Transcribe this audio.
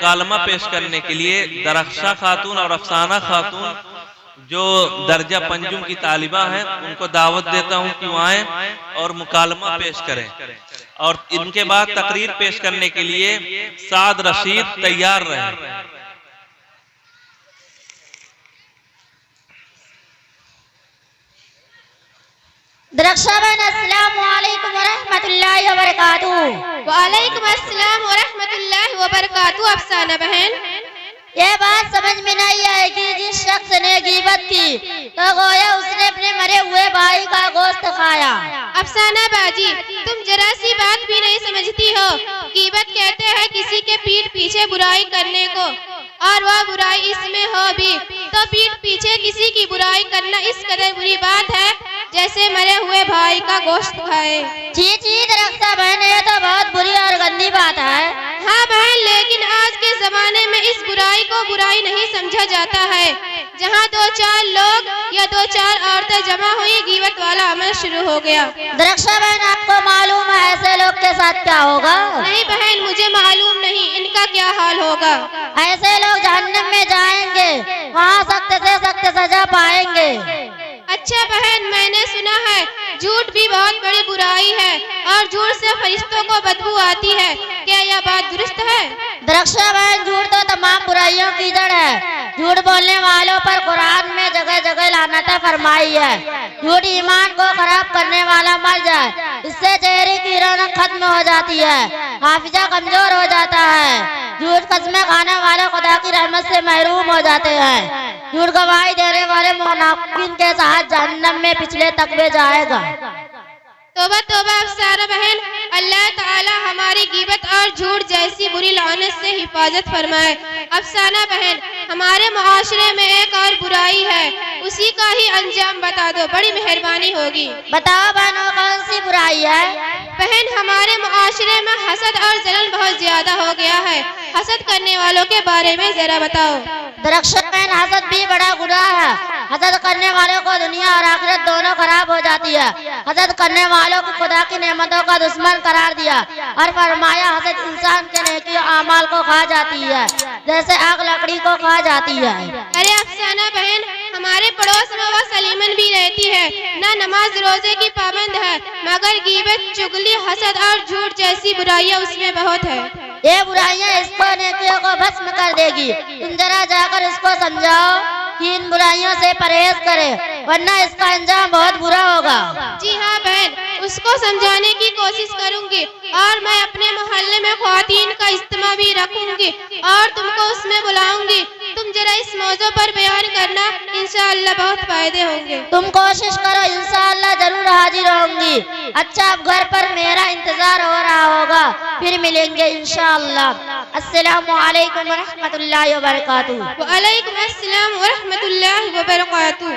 मुकालमा पेश करने के लिए दरख्शा खातून और अफसाना खातून जो दर्जा पंजुम की तालिबा हैं उनको दावत देता हूं कि वो आए और मुकालमा पेश करें। और इनके बाद तकरीर पेश करने के लिए साद रशीद तैयार रहे। दरख्शा बहन अस्सलामु अलैकुम व रहमतुल्लाहि व बरकातुहू। वालेकुम अस्सलाम व रहमतुल्लाहि व बरकातुहू। अफसाना बहन, ये बात समझ में नहीं आएगी जिस शख्स ने गीबत की तो गोया उसने अपने मरे हुए भाई का गोश्त खाया। अफसाना बाजी, तुम जरा सी बात भी नहीं समझती हो। गीबत कहते हैं किसी के पीठ पीछे बुराई करने को, और वह बुराई इसमें हो भी तो पीठ पीछे किसी की बुराई करना इस कदर बुरी बात है जैसे मरे हुए भाई का गोश्त खाए। जी दरख्शा बहन, ये तो बहुत बुरी और गंदी बात है। हाँ बहन, लेकिन आज के जमाने में इस बुराई को बुराई नहीं समझा जाता है। जहाँ 2-4 लोग या 2-4 औरतें जमा हुई, गीबत वाला अमल शुरू हो गया। दरख्शा बहन, आपको मालूम है ऐसे लोग के साथ क्या होगा? नहीं बहन, मुझे मालूम नहीं इनका क्या हाल होगा। ऐसे लोग जहन्नम में जाएंगे, वहाँ सख्त से सख्त सजा पाएंगे। अच्छा बहन, मैंने सुना है झूठ भी बहुत बड़ी बुराई है और झूठ से फरिश्तों को बदबू आती है। क्या यह बात दुरुस्त है? दरख्शा बहन, झूठ तो तमाम बुराइयों की जड़ है। झूठ बोलने वालों पर कुरान में जगह जगह लानत फरमाई है। झूठ ईमान को खराब करने वाला मर जाए, इससे चेहरे की रौनक खत्म हो जाती है, हाफिजा कमजोर हो जाता है। झूठ कस्में खाने वाले खुदा की रहमत से महरूम हो जाते हैं। झूठ गवाही देने वाले मुनाफिकीन के साथ जहन्नम में पिछले तकवे जाएगा। तौबा तौबा। अफसाना बहन, अल्लाह ताला हमारी गीबत और झूठ जैसी बुरी लानत से हिफाजत फरमाए। अफसाना बहन, हमारे मुआशरे में एक और बुराई है, उसी का ही अंजाम बता दो, बड़ी मेहरबानी होगी। बताओ बहनों, कौन सी बुराई है? बहन, हमारे मुआशरे में हसद और जलन बहुत ज्यादा हो गया है। हसद करने वालों के बारे में जरा बताओ। दरख्शा बहन, हसद भी बड़ा गुनाह है। हसद करने वालों को दुनिया और आखिरत दोनों खराब हो जाती है। हसद करने वालों को खुदा की नेमतों का दुश्मन करार दिया और फरमाया हसद इंसान के नेकी आमाल को खा जाती है जैसे आग लकड़ी को खा जाती है। अरे अफसाना बहन, हमारे पड़ोस में वह सलीमन भी रहती है, ना नमाज रोजे की पाबंद है, मगर गीबत, चुगली, हसद और झूठ जैसी बुराइयां उसमें बहुत है। ये बुराइयां इसको नेकियों को भस्म कर देगी। तुम जरा जाकर इसको समझाओ कि इन बुराइयों से परहेज करे, वरना इसका अंजाम बहुत बुरा होगा। जी हाँ बहन, उसको समझाने की कोशिश करूंगी और मैं अपने मोहल्ले में ख्वातीन का इज्तिमा भी रखूंगी और तुमको उसमें बुलाऊंगी। तुम जरा इस मौजू पर बयान करना, इंशाअल्लाह बहुत फायदे होंगे। तुम कोशिश करो, इंशाअल्लाह जरूर हाजिर होंगी। अच्छा, अब घर पर मेरा इंतजार हो रहा होगा, फिर मिलेंगे इंशाअल्लाह। अस्सलामु अलैकुम व रहमतुल्लाहि व बरकातुहू। वालेकुम अस्सलाम व रहमतुल्लाहि व बरकातुहू।